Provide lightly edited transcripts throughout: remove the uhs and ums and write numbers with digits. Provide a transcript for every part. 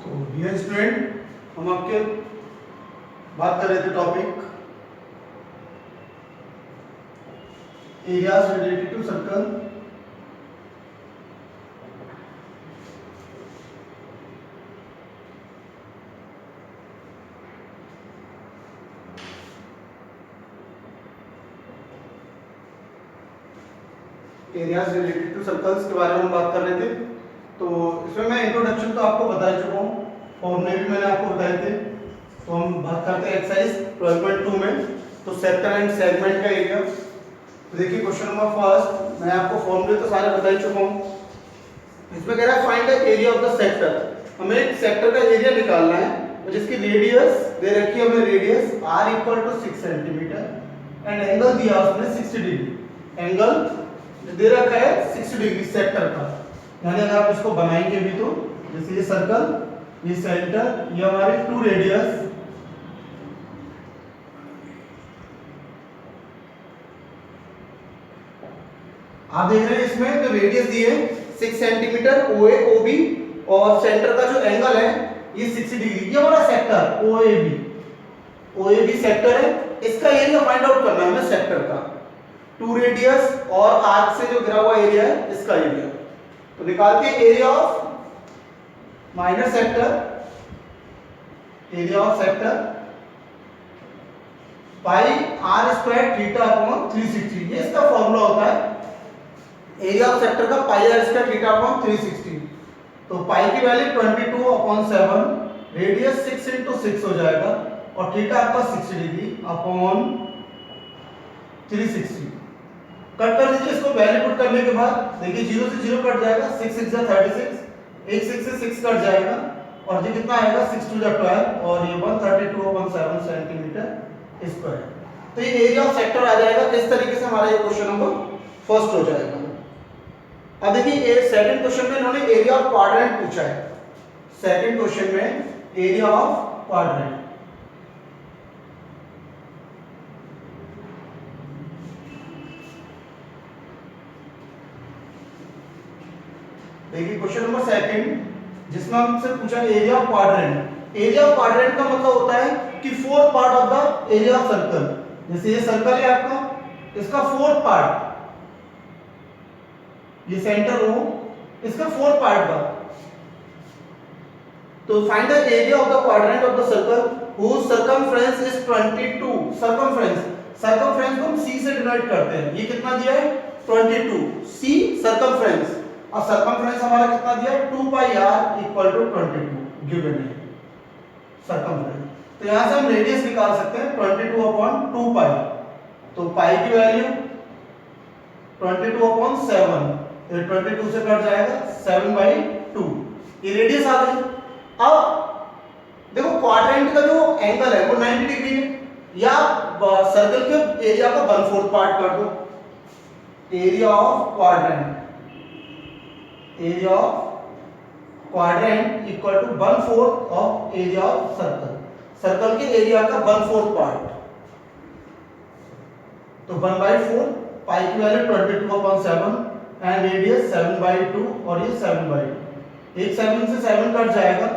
तो dear student, हम आपके बात कर रहे थे topic areas related to circle. Areas related to circles के बारे में हम बात कर रहे थे। तो इसमें मैं इंट्रोडक्शन तो आपको बता चुका हूँ, फॉर्मूले भी मैंने आपको बताए थे। तो हम बात करते हैं एक्सरसाइज 12.2 में, तो सेक्टर एंड सेगमेंट का एरिया। तो देखिए क्वेश्चन नंबर फर्स्ट, मैं आपको फॉर्मूले तो सारे बता ही चुका हूँ। इसमें कह रहा है find the area of the sector. हमें एक सेक्टर का एरिया निकालना है और जिसकी रेडियस दे रखी है, हमें radius r equal to 6 centimetre and angle दिया उसने 60 डिग्री। एंगल दे रखा है 60 डिग्री सेक्टर का। यानी अगर आप इसको बनाएंगे भी तो जैसे ये सर्कल, ये सेंटर, ये हमारी टू रेडियस, आप देख रहे हैं इसमें जो रेडियस दी है 6 सेंटीमीटर OA OB और सेंटर का जो एंगल है ये 60 डिग्री। ये हमारा सेक्टर OAB सेक्टर है। इसका एरिया फाइंड आउट करना है हमें सेक्टर का। टू रेडियस और आर्क से जो घिरा हुआ एरिया है इसका एरिया। तो निकालते हैं area of minor sector, area of sector pi r square theta upon 360। ये इसका फॉर्मूला होता है एरिया ऑफ सेक्टर का पाई r स्क्वायर थीटा अपॉन 360। तो पाई की वैल्यू 22/7, रेडियस 6 × 6 हो जाएगा और थीटा आपका 60 डिग्री अपॉन 360। कट कर दीजिए इसको। वैल्यू पुट करने के बाद देखिए 0 से 0 कट जाएगा, 6 6 36, 1 6 से 6 कट जाएगा और ये कितना आएगा 6 2 12 और ये 132/7 सेंटीमीटर स्क्वायर। तो ये एरिया ऑफ सेक्टर आ जाएगा। इस तरीके से हमारा ये क्वेश्चन नंबर फर्स्ट हो जाएगा। अब देखिए सेकंड क्वेश्चन में इन्होंने एरिया ऑफ क्वाड्रेंट पूछा है। सेकंड क्वेश्चन में एरिया ऑफ क्वाड्रेंट, देखिए क्वेश्चन नंबर सेकंड जिसमें हमसे पूछा area of quadrant. Area of quadrant का मतलब होता है कि fourth part of the area of circle. जैसे ये सर्कल है आपका, इसका फोर्थ पार्ट, ये सेंटर हो, इसका फोर्थ पार्ट का। तो find the area of the quadrant of the circle whose circumference is 22। Circumference को हम c से डिनोट करते हैं। ये कितना दिया है 22, c सर्कमफ्रेंस, और सर्कमफ्रेंस हमारा कितना दिया है 2 पाई r इक्वल टू 22 गिवन है सर्कमफ्रेंस। तो यहां से हम रेडियस निकाल सकते हैं 22/2 पाई। तो पाई की वैल्यू 22/7, 22 से कट जाएगा 7/2। ये रेडियस आ गई। अब देखो क्वाड्रेंट का जो एंगल है वो 90 डिग्री है, या सर्कल के एरिया का 1/4 पार्ट कर दो। Area of quadrant, area of quadrant equal to 1/4 of area of circle. Circle के एरिया का 1/4 पार्ट, तो 1/4, पाई की वैल्यू 22/7 एंड रेडियस 7/2 और ये 7/2। एक 7 से 7 कट जाएगा,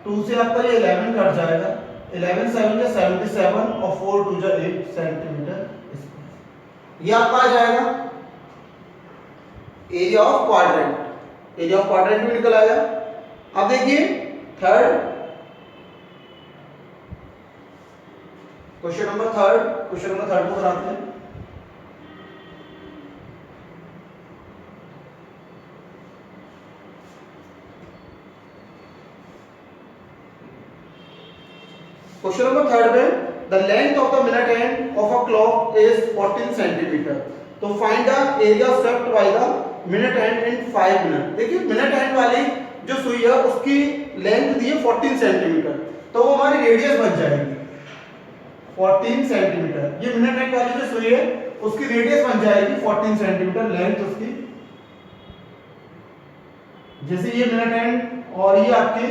2 से आपका ये 11 कट जाएगा, 11 7 या 77 और 4 2 जा 8 सेंटीमीटर स्क्वायर। ये आपका आ जाएगा area of quadrant. Area of quadrant भी निकल आया। अब देखिए थर्ड क्वेश्चन नंबर थर्ड को कराते हैं। क्वेश्चन नंबर थर्ड में the length of the minute hand of a clock is 14 centimetre. तो find the area swept by the minute hand in 5 minute. देखिए मिनट हैंड वाली जो सुई है उसकी लेंथ दी है 14 सेंटीमीटर, तो वो हमारी रेडियस बन जाएगी 14 सेंटीमीटर। ये मिनट हैंड वाली जो सुई है उसकी रेडियस बन जाएगी 14 सेंटीमीटर लेंथ उसकी। जैसे ये मिनट हैंड और ये आपके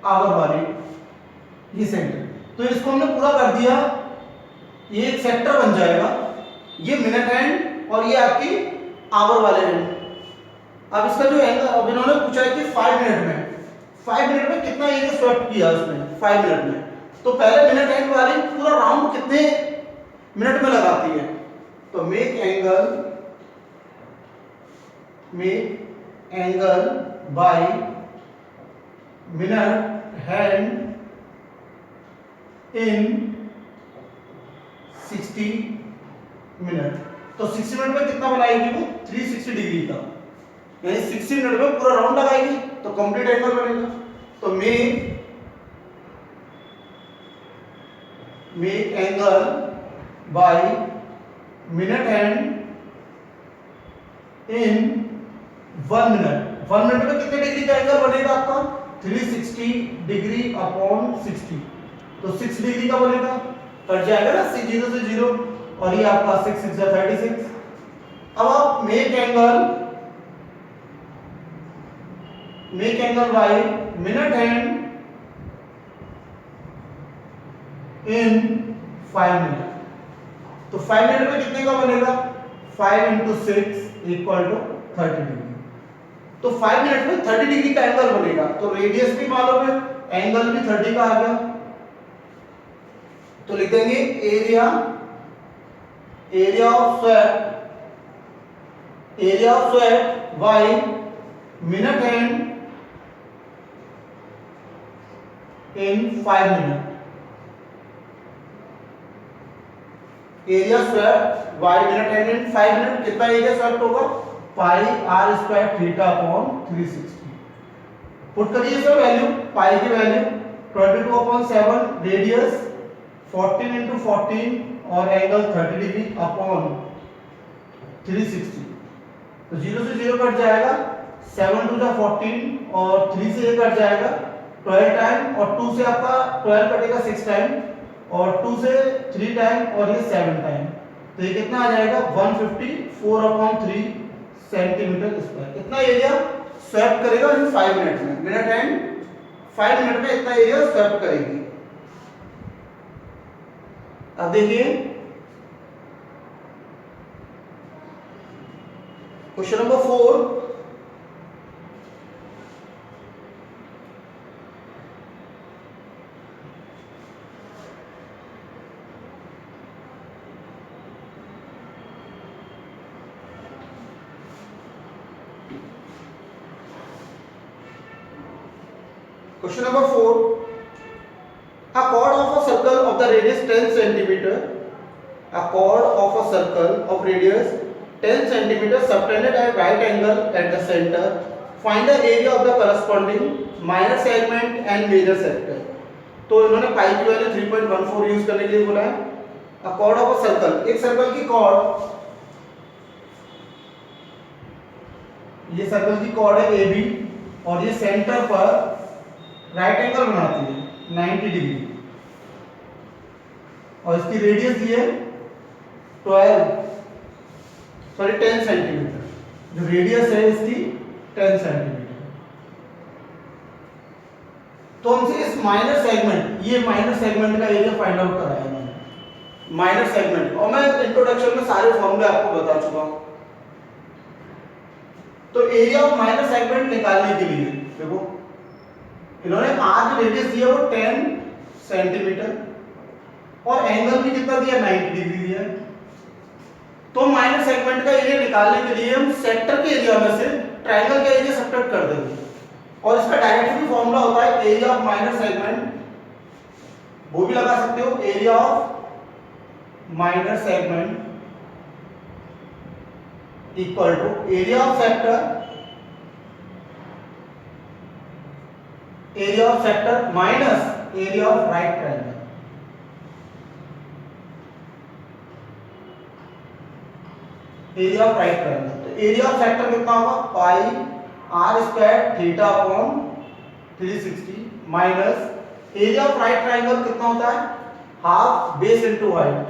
आवर वाली ये सेंटर, तो इसको हमने पूरा कर दिया, ये एक सेक्टर बन जाएगा। ये मिनट हैंड और ये आपकी आवर वाले हैंड। अब इसका जो एंगल अब इन्होंने पूछा है कि 5 मिनट में 5 मिनट में कितना एरिया स्वैप किया उसने 5 मिनट में। तो पहले मिनट एंड वाली पूरा राउंड कितने मिनट में लगाती है, तो make angle by minute hand in 60 minute. तो 60 मिनट में कितना बनाएगी वो 360 डिग्री का, यानी 60 मिनट में पूरा राउंड लगाएगी तो कंप्लीट एंगल बनेगा। तो make angle by minute hand in 1 minute. 1 minute में कितने डिग्री का एंगल बनेगा आपका 360 डिग्री अपॉन 60, तो 6 डिग्री का बनेगा, कट जाएगा ना 0 से 0, और ये आपका 6 6 जा 36। अब आप make angle by minute hand in 5 minute. तो 5 मिनट में कितने का बनेगा 5 × 6 = 30 डिग्री। तो 5 मिनट में 30 डिग्री का एंगल बनेगा। तो रेडियस भी मालूम है, एंगल भी 30 का आ गया। तो लिख देंगे area of swept by minute hand in 5 minute. Area swept by minute hand in 5 minute, कितना एरिया स्वेप होगा pi r square theta upon 360। Put करिए सर वैल्यू, पाई की वैल्यू 22/7, रेडियस 14 × 14 और एंगल 30 डिग्री अपॉन 360। तो 0 से 0 cut जाएगा, 7 2 14 और 3 से ये कट जाएगा 12 टाइम, और 2 से आपका 12 कटेगा 6 टाइम, और 2 से 3 टाइम, और ये 7 टाइम। तो ये कितना आ जाएगा 154/3 सेंटीमीटर स्क्वायर। इतना एरिया स्वैप करेगा इन 5 मिनट में। मिनट एंड 5 मिनट में इतना एरिया स्वैप करेगी। अब देखिए question number 4। Question number 4. A chord of a circle of the radius 10 centimeter. A chord of a circle of radius 10 centimeter subtended at right angle at the center. Find the area of the corresponding minor segment and major sector. तो इन्होंने पाई की value 3.14 use करने के लिए बोला है। A chord of a circle, एक circle की chord, ये सर्कल की chord है AB, और ये सेंटर पर राइट एंगल बनाती है 90 डिग्री, और इसकी रेडियस दी है 10 सेंटीमीटर। जो रेडियस है इसकी 10 सेंटीमीटर। तो हमसे इस माइनर सेगमेंट, ये माइनर सेगमेंट का एरिया फाइंड आउट कराया है मैंने, माइनर सेगमेंट, और मैं इंट्रोडक्शन में सारे फॉर्मूले आपको बता चुका हूं। तो एरिया ऑफ माइनर सेगमेंट निकालने के लिए देखो, इन्होंने आर की रेडियस दिया वो 10 सेंटीमीटर, और एंगल भी कितना दिया 90 डिग्री दिया। तो माइनर सेगमेंट का एरिया निकालने के लिए हम सेक्टर के एरिया में से ट्रायंगल का एरिया सब्ट्रैक्ट कर देंगे, और इसका डायरेक्टली फॉर्मूला होता है एरिया ऑफ माइनर सेगमेंट, वो भी लगा सकते हो, area of minor segment equal to area of sector minus area of right triangle. Area of right triangle, तो एरिया ऑफ सेक्टर कितना होगा pi r square theta upon 360 minus area of right triangle कितना होता है half base into height.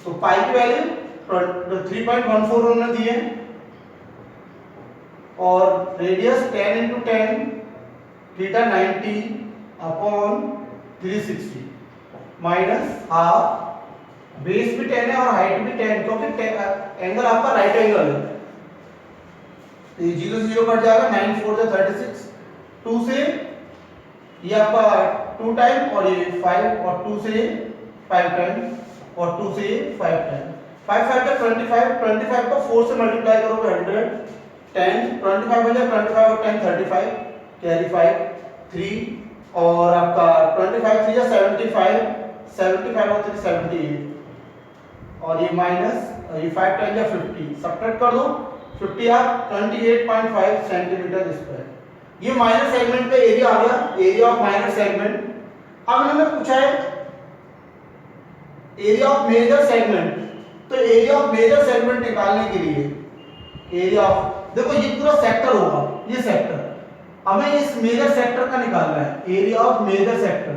तो पाई की value 3.14 उन्होंने दिए, और radius 10 × 10 theta 90 upon 360 minus half base भी 10 है और हाइट भी 10, क्योंकि एंगल आपका राइट एंगल है। तो ये 0 से 0 कट जाएगा, 9 4 जा 36, 2 से ये आपका 2 टाइम और ये 5, और 2 से 5 टाइम और 2 से 5 टाइम, 5 5 का 25, 25 को 4 से मल्टीप्लाई करोगे 100, 10 25 हो जाए, 25 और 10 35, कैरी 5 3, और आपका 25 3 या 75, 75 और 3 78, और ये माइनस ये 5 10 या 50, सब्ट्रैक्ट कर दो 50 आप 28.5 सेंटीमीटर स्क्वायर। ये माइनर सेगमेंट का एरिया आ गया, एरिया ऑफ माइनर सेगमेंट। अब इन्होंने पूछा है एरिया ऑफ मेजर सेगमेंट, तो एरिया ऑफ मेजर सेगमेंट निकालने के लिए एरिया ऑफ, देखो ये पूरा सेक्टर होगा, ये सेक्टर, हमें इस मेजर सेक्टर का निकालना है, एरिया ऑफ मेजर सेक्टर।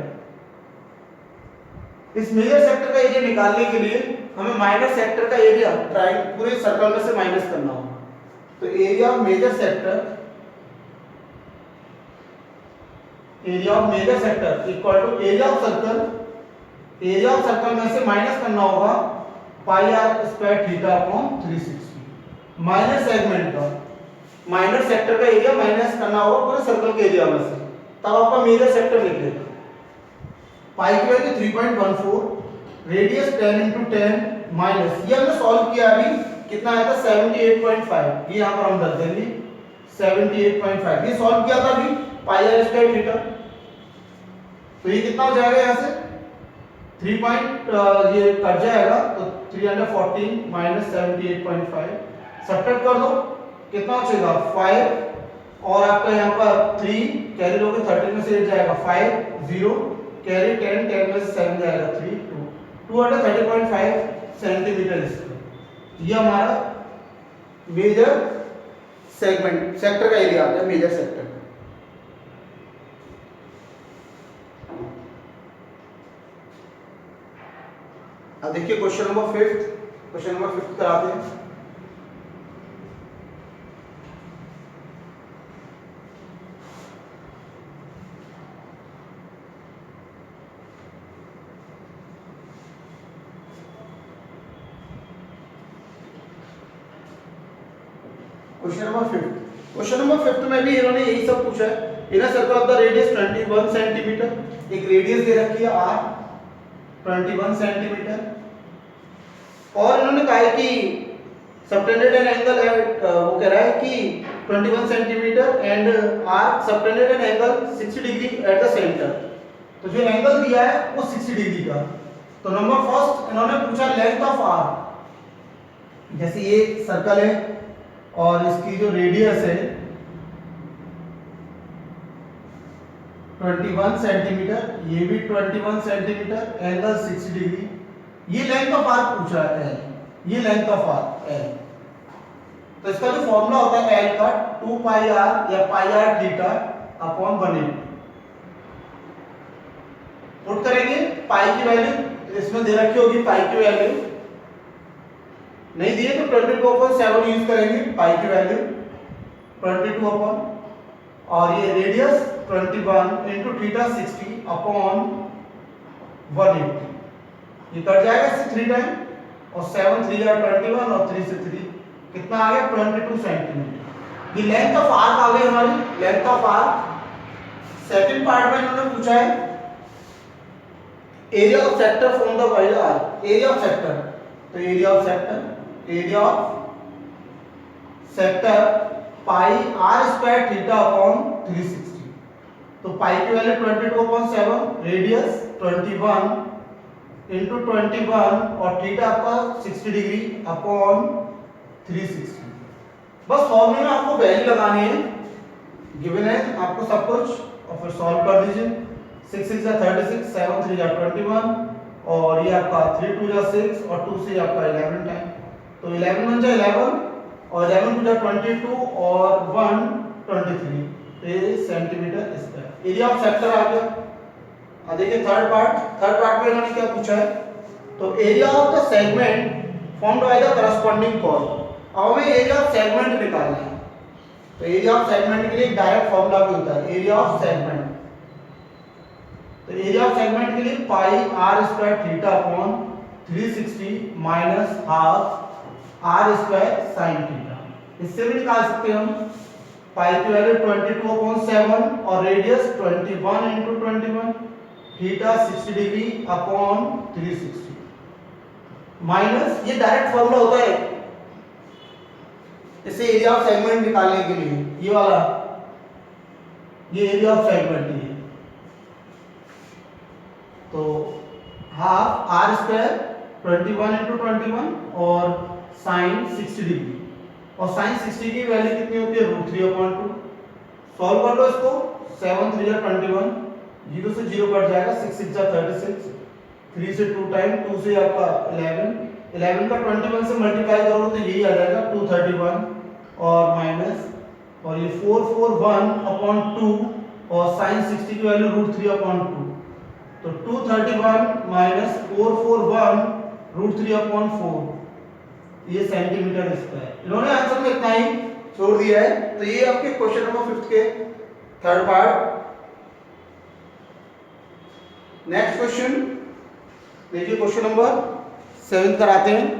इस मेजर सेक्टर का एरिया निकालने के लिए हमें माइनर सेक्टर का एरिया ट्रायंगल पूरे सर्कल में से माइनस करना होगा। तो area of major sector, area of major sector equal to area of circle, area of circle में से माइनस करना होगा pi r square theta upon 360। Minor segment का, माइनर सेक्टर का एरिया माइनस करना होगा पूरे सर्कल के एरिया में से, तब आपका मेजर सेक्टर निकलेगा। पाई की वैल्यू 3.14, रेडियस 10 into 10 माइनस, ये हमने सॉल्व किया अभी, कितना आया था 78.5, ये यहां पर हम डाल देंगे 78.5, ये सॉल्व किया था अभी पाई आर स्क्वायर थीटा। तो ये कितना हो जाएगा यहां से 3 ये कट जाएगा, तो 314 माइनस 78.5, सब्ट्रैक्ट कर दो कितना बचेगा 5, और आपका यहाँ पर 3 कैरी लोगे 13 में से 8 जाएगा 5 0, कैरी 10 10 में से 7 जाएगा 3 2, 230.5 सेंटीमीटर स्क्वायर। ये हमारा मेजर सेगमेंट सेक्टर का एरिया आता है, मेजर सेक्टर। अब देखिए क्वेश्चन नंबर 5, क्वेश्चन नंबर 5 कराते हैं। क्वेश्चन नंबर 5, क्वेश्चन नंबर 5 में भी इन्होंने यही सब पूछा है। Inner circle of the radius 21 centimetre, एक रेडियस दे रखी है r 21 सेंटीमीटर, और इन्होंने कहा है कि सबटेंडेड एन एंगल एट, वो कह रहा है कि 21 centimetre and r subtended an angle 60 degree at the centre. तो जो एंगल दिया है वो 60 डिग्री का। तो नंबर फर्स्ट इन्होंने पूछा लेंथ ऑफ r, जैसे ये सर्कल है और इसकी जो रेडियस है 21 सेंटीमीटर, ये भी 21 सेंटीमीटर, एंगल 60 डिग्री, ये लेंथ ऑफ आर्क पूछा है, ये लेंथ ऑफ आर्क एल। तो इसका जो फॉर्मूला होता है एल का 2 पाई आर या पाई आर थीटा अपॉन 180। पुट करेंगे पाई की वैल्यू इसमें दे रखी होगी, पाई की वैल्यू नहीं दिए तो 22/7 यूज करेंगे, पाई की वैल्यू 22 अपॉन, और ये रेडियस 21 इंटू थीटा 60 अपॉन 180, ये कट जाएगा इससे 3 टाइम, और 7 3 या 21 और 3 से 3 कितना आ गया 22 सेंटीमीटर। ये लेंथ ऑफ आर्क आ गई हमारी, length of arc. Second part में इन्होंने पूछा है area of sector from the wide arc, area of sector, तो area of sector, area of sector pi r square theta upon 360। तो पाई की वैल्यू 22/7, रेडियस 21 इंटू 21 और थीटा आपका 60 डिग्री अपॉन 360। बस फॉर्मूले में आपको वैल्यू लगानी है, गिवन है आपको सब कुछ, और फिर सॉल्व कर दीजिए। 6 6 जा 36, 7 3 जा 21, और ये आपका 3 2 जा 6 और 2 से आपका 11 टाइम, तो 11 1 जा 11 और 11 2 जा 22 और 1 23, तो ये centimetre square area of sector आ गया। अब देखिए थर्ड पार्ट में इन्होंने क्या पूछा है, तो area of the segment formed by the corresponding chord. अब हमें एरिया ऑफ सेगमेंट निकालना है, तो एरिया ऑफ सेगमेंट के लिए डायरेक्ट फॉर्मूला भी होता है, एरिया ऑफ सेगमेंट। तो एरिया ऑफ सेगमेंट के लिए pi r square theta upon 360 minus half r square sine theta. इससे भी निकाल सकते हैं हम पाई की वैल्यू 22/7 और radius 21 into 21, theta 60 degree upon 360 minus, ये डायरेक्ट फॉर्मूला होता है इसे एरिया ऑफ सेगमेंट निकालने के लिए, ये वाला, ये एरिया ऑफ सेगमेंट है। तो हाफ आर स्क्वायर 21 इंटू 21 और साइन 60 डिग्री, और साइन 60 की वैल्यू कितनी होती है √3/2। सॉल्व कर लो इसको, 7 3 जा 21, 0 से 0 कट जाएगा, 6 6 जा 36, 3 से 2 टाइम, 2 से आपका 11 का 21 से मल्टीप्लाई करोगे तो यही आ जाएगा 231 और माइनस, और ये 441/2 और साइन 60 की वैल्यू √3/2, तो 231 माइनस 441 √3/4, ये सेंटीमीटर स्क्वायर। इन्होंने आंसर में इतना ही छोड़ दिया है। तो ये आपके क्वेश्चन नंबर 5 के थर्ड पार्ट। नेक्स्ट क्वेश्चन देखिए, क्वेश्चन नंबर 7 कराते हैं।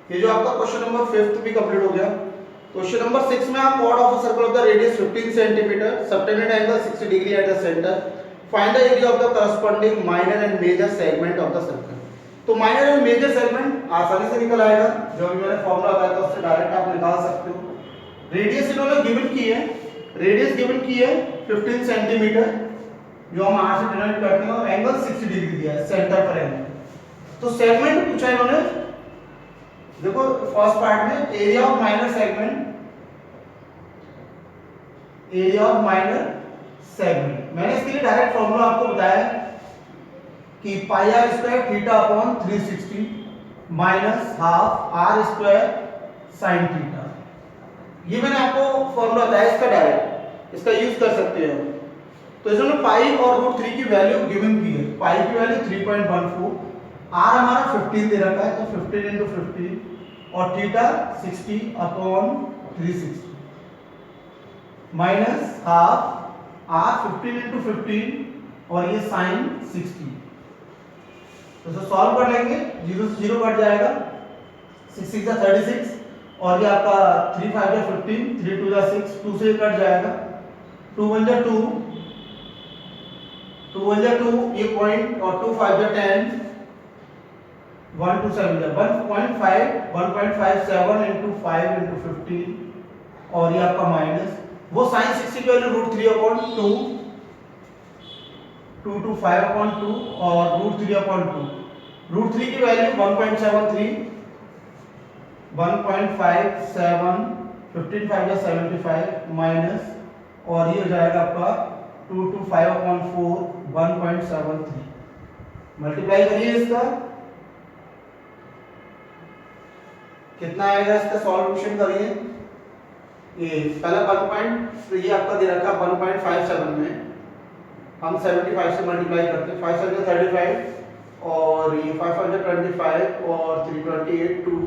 ये जो आपका क्वेश्चन नंबर 5 भी कंप्लीट हो गया। क्वेश्चन नंबर 6 में आप chord of a circle of the radius 15 cm, subtended angle 60 degree at the center, find the area of the corresponding minor and major segment of the circle। तो minor और major segment आसानी से निकल आएगा, जो भी मैंने फॉर्मूला बताया था उससे डायरेक्ट आप निकाल सकते हो। रेडियस इन्होंने गिवन की है, रेडियस गिवन की है 15 सेंटीमीटर, जो हम आर से डिनोट करते हैं, और एंगल 60 डिग्री दिया है सेंटर पर एंगल। तो सेगमेंट पूछा है इन्होंने, देखो फर्स्ट पार्ट में area of minor segment, area of minor segment, मैंने इसके लिए डायरेक्ट फॉर्मूला आपको बताया कि pi r square theta upon 360 minus half r square sine theta. ये मैंने आपको फॉर्मूला बताया इसका डायरेक्ट, इसका यूज कर सकते हैं। तो इसमें पाई और √3 की वैल्यू गिवन की है, पाई की वैल्यू 3.14, आर हमारा 15 दे रखा है, तो 15 इंटू 15 और theta 60 upon 360 minus half r 15 into 15 और ये साइन 60। तो इसे सॉल्व कर लेंगे, 0 से 0 कट जाएगा, 6 6 जा 36 और ये आपका 3 5 जा 15, 3 2 जा 6, 2 से कट जाएगा, 2 1 जा 2, 2 1 जा 2, ये पॉइंट, और 2 5 जा 10, 1 2 7 जा 1.57 इंटू 5 इंटू 15 और ये आपका माइनस, वो साइन 60 की वैल्यू √3/2, 2 to 5/2 और √3/2, √3 की वैल्यू 1.73, 1.57, 15 5 जा 75 माइनस, और ये हो जाएगा आपका 2 to 5/4, 1.73। मल्टीप्लाई करिए इसका, कितना आएगा इसका सॉल्यूशन करिए। ये पहला 1. ये आपका दे रखा 1.57 में हम 75 से मल्टीप्लाई करते हैं, 5 7 35 और ये 5 5 25 और 3 28, 2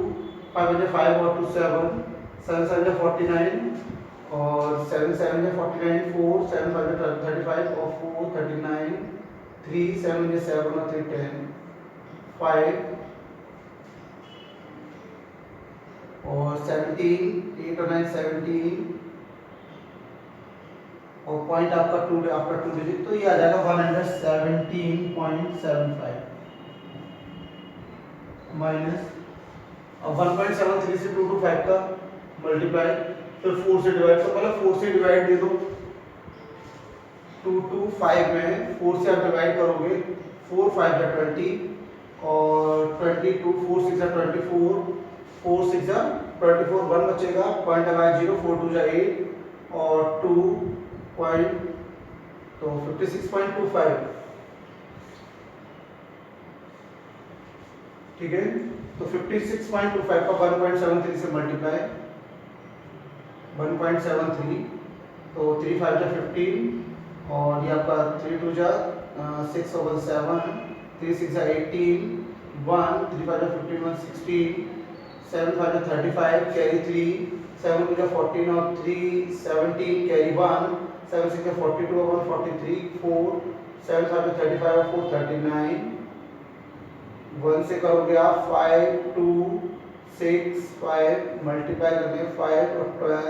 5 5 और 2 7, 7 7 49 और 7 7 49, 4 7 5 35 और 4 39, 3 7 7 और 3 10, 5 और 17, 8 और 9 17 और पॉइंट आपका 2 आफ्टर 2 डिजिट, तो ये आ जाएगा 117.75 माइनस, अब 1.73 से 2 to 5 का मल्टीप्लाई, फिर 4 से डिवाइड, तो पहले 4 से डिवाइड दे दो, 2 to 5 में 4 से आप डिवाइड करोगे, 4 5 जा 20 और 22, 4 6 जा 24, 4 6 जा 24, 1 बचेगा, पॉइंट लगाया 0, 4 2 जा 8 और 2 पॉइंट, तो 56.25, ठीक है। तो 56.25 का 1.73 से मल्टीप्लाई, 1.73, तो 3 5 जा 15 और ये आपका 3 2 जा 6/7, 3 6 जा 18, 1 3 5 जा 15 1 16, 7 5 जा 35 कैरी 3, 7 2 जा 14 और 3 17 कैरी 1, 7 6 जा 42 और 1 43, 4 7 5 जा 35 और 4 39, 1 से करोगे आप 5 2 6 5 मल्टीप्लाई करके 5 और 12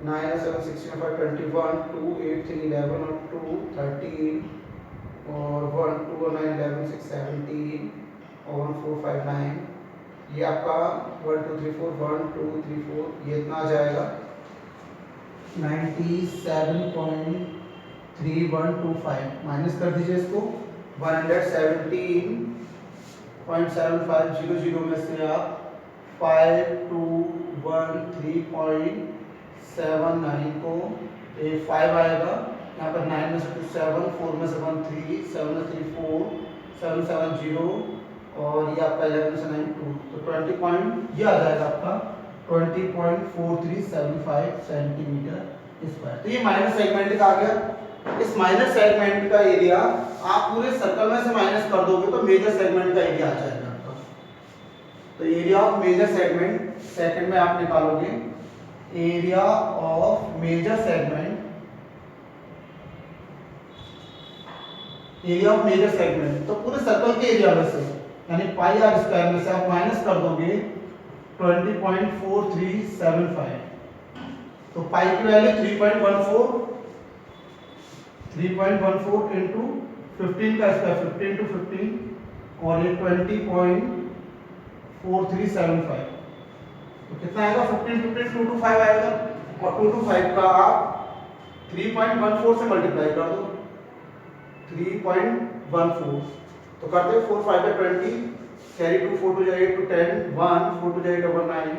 9 और 7 16 5 21 2 8 3 11 और 2 13 और 1 2 और 9 11 6 17 और 1 4 5 9, ये आपका 1 2 3 4 1 2 3 4 ये इतना आ जाएगा 97.3125, माइनस कर दीजिए इसको 117.7500 में से आप 5213.79 को 5 आएगा, यहाँ पर 9 में से 2 7, 4 में से 1 3, 7 में 3 4, 7 7 0 और ये आपका 11 में से 9 2, तो 20 पॉइंट ये आ जाएगा आपका 20.4375 सेंटीमीटर स्क्वायर। तो ये माइनस सेगमेंट का आ गया। इस माइनस सेगमेंट का एरिया आप पूरे सर्कल में से माइनस कर दोगे तो मेजर सेगमेंट का एरिया आ जाएगा आपका। तो area of major segment second में आप निकालोगे, area of major segment, area of major segment तो पूरे सर्कल के एरिया में से यानी पाई आर स्क्वायर में से आप माइनस कर दोगे 20.4375, तो पाई की वैल्यू 3.14 इंटू 15 का स्क्वायर 15 टू 15 और ये 20.4375, तो कितना आएगा 15 15 2 to 5 आएगा और 2 to 5 का आप 3.14 से मल्टीप्लाई कर दो 3.14, तो करते 4 5 है 20 कैरी 2 4 2 जा 8 to 10 1 4 2 जा 8 over 9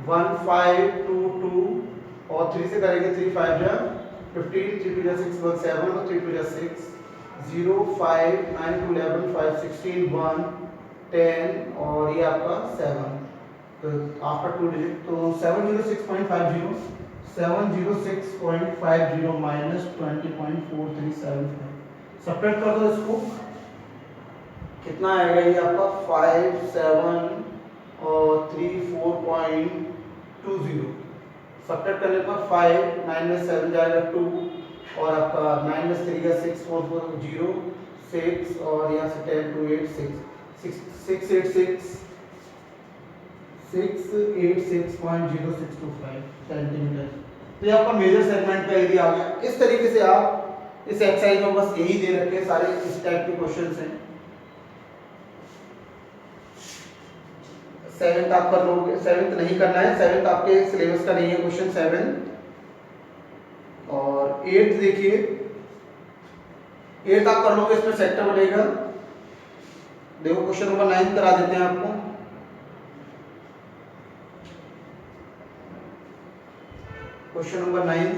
1 5 2 2 और 3 से करेंगे 3 5 जा 15 3 2 जा 6 1 7 और 3 2 जा 6 0 5 9 2 11 5 16 1 10 और ये आपका 7, तो आफ्टर 2 डिजिट तो 706.50 माइनस 20.4375, सब्ट्रैक्ट कर दो इसको, कितना आएगा ये आपका 5 7 और 3 4.20, सब्ट्रैक्ट करने पर 5 9 में 7 जाएगा 2 और आपका 9 में 3 का 6 4 4 0 6 और यहाँ से 10 2 8 686.0625 सेंटीमीटर। तो ये आपका मेजर सेगमेंट का एरिया आ गया। इस तरीके से आप इस एक्सरसाइज में बस यही दे रखे हैं, सारे इस टाइप के क्वेश्चंस हैं। 7th आप कर लोगे, 7th नहीं करना है, 7th आपके सिलेबस का नहीं है क्वेश्चन 7, और 8th देखिए 8th आप कर लोगे, इसमें सेक्टर बनेगा। देखो क्वेश्चन नंबर 9 करा देते हैं आपको। क्वेश्चन नंबर 9,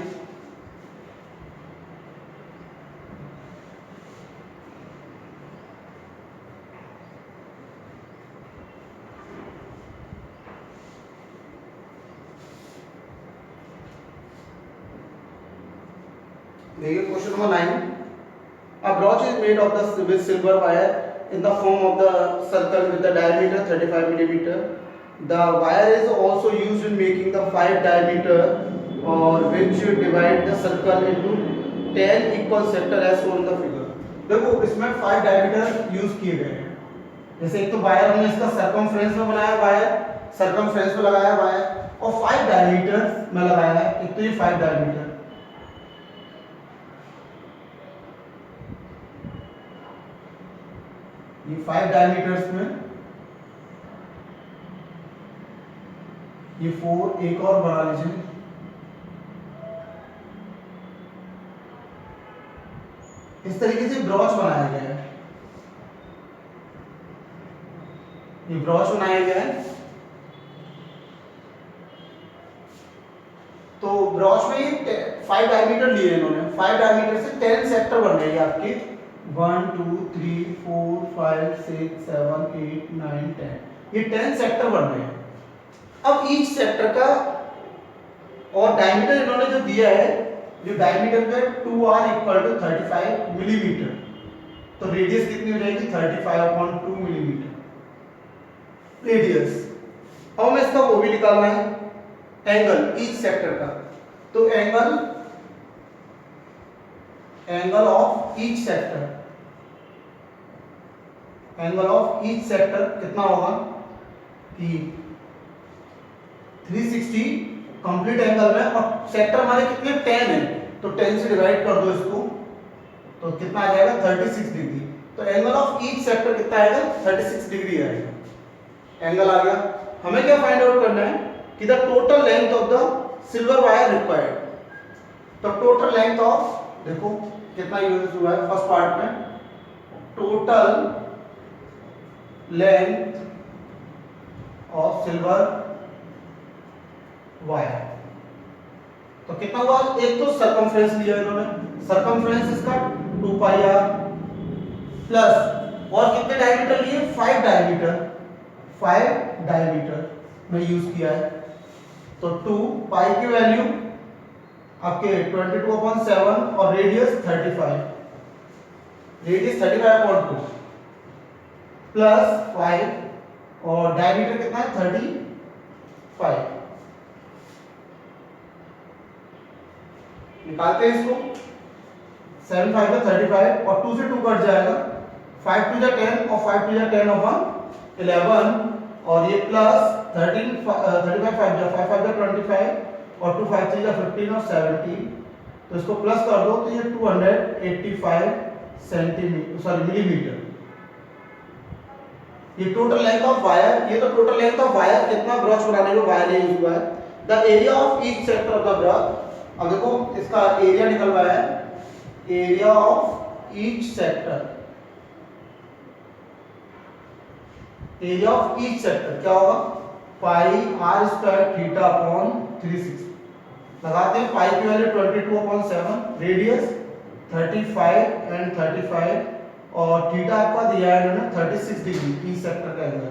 देखिए question number 9, a brooch is made of the with silver wire in the form of the circle with the diameter 35 millimeter. The wire is also used in making the 5 diameter or which divide the circle into 10 equal sector as shown in the figure. देखो इसमें 5 diameter use किए गए हैं। जैसे एक तो wire हमने इसका सर्कमफ्रेंस में बनाया, वायर सर्कमफ्रेंस में लगाया वायर, और 5 डायमीटर में लगाया है। एक तो ये 5 डायमीटर, ये 5 डायमीटर्स में ये 4 एक और बना लीजिए, इस तरीके से ब्रॉच बनाया गया है। ये ब्रॉच बनाया गया है, तो ब्रॉच में ये 5 डायमीटर लिए इन्होंने, 5 डायमीटर से 10 सेक्टर बन रहे हैं आपके 1 2 3 4 5 6 7 8 9 10, ये 10 सेक्टर बन रहे हैं। अब ईच सेक्टर का और डायमीटर इन्होंने जो दिया है, जो डायमीटर का 2r = 35 मिलीमीटर, तो रेडियस कितनी हो जाएगी 35/2 मिलीमीटर रेडियस। अब हमें इसका वो भी निकालना है एंगल ईच सेक्टर का, तो एंगल ऑफ ईच सेक्टर कितना होगा कि 360 कंप्लीट एंगल में, और सेक्टर हमारे कितने 10 है, तो 10 से डिवाइड कर दो इसको, तो कितना आ जाएगा 36 डिग्री। तो एंगल ऑफ ईच सेक्टर कितना आएगा 36 डिग्री आएगा। एंगल आ गया। हमें क्या फाइंड आउट करना है कि the total length of the silver wire required. तो टोटल लेंथ ऑफ, देखो कितना यूज हुआ है फर्स्ट पार्ट में, total length of silver wire, तो कितना हुआ, एक तो सरकमफ्रेंस लिया इन्होंने, सरकमफ्रेंस इसका 2 पाई r प्लस, और कितने डायमीटर लिए 5 डायमीटर में यूज किया है, तो 2 पाई की वैल्यू आपके 22/7 और रेडियस 35/2 प्लस 5 और डायमीटर कितना है 35। निकालते हैं इसको, 7 5 35 और 2 से 2 कट जाएगा, 5 2 10 और 5 2 10/11 और ये प्लस 35 5 5 25 और 2 5 3 15 और 17, तो इसको प्लस कर दो तो ये 285 मिलीमीटर। ये टोटल लेंथ ऑफ वायर, ये तो टोटल लेंथ ऑफ वायर कितना ब्रश बनाने में वायर यूज हुआ है। The area of each sector of the brush, अब देखो इसका एरिया निकलवाया है, area of each sector, area of each sector क्या होगा पाई r² थीटा अपॉन 360, लगाते हैं पाई की वैल्यू 22/7, रेडियस 35 एंड 35 और थीटा आपका दिया है इन्होंने 36 डिग्री ईच सेक्टर का एंगल,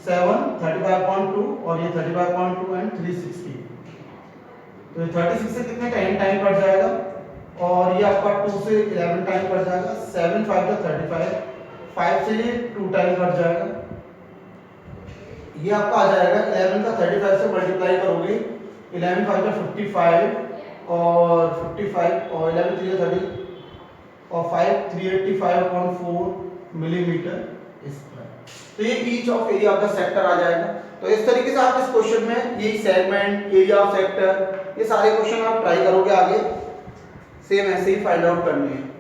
7 35/2 और ये 35/2 एंड 360, तो ये 36 से कितने टाइम बढ़ जाएगा, और ये आपका 2 से 11 टाइम बढ़ जाएगा, 7 5 35, 5 से ये 2 टाइम बढ़ जाएगा, ये आपका आ जाएगा 11 का 35 से मल्टीप्लाई करोगे, 11 5 55 और 55 और 11 3 30 और 5 385/4 मिलीमीटर स्क्वायर। तो ये each of area of the sector आ जाएगा। तो इस तरीके से आप इस क्वेश्चन में यही सेगमेंट, एरिया ऑफ सेक्टर, ये सारे क्वेश्चन आप ट्राई करोगे आगे, सेम ऐसे ही फाइंड आउट करने हैं।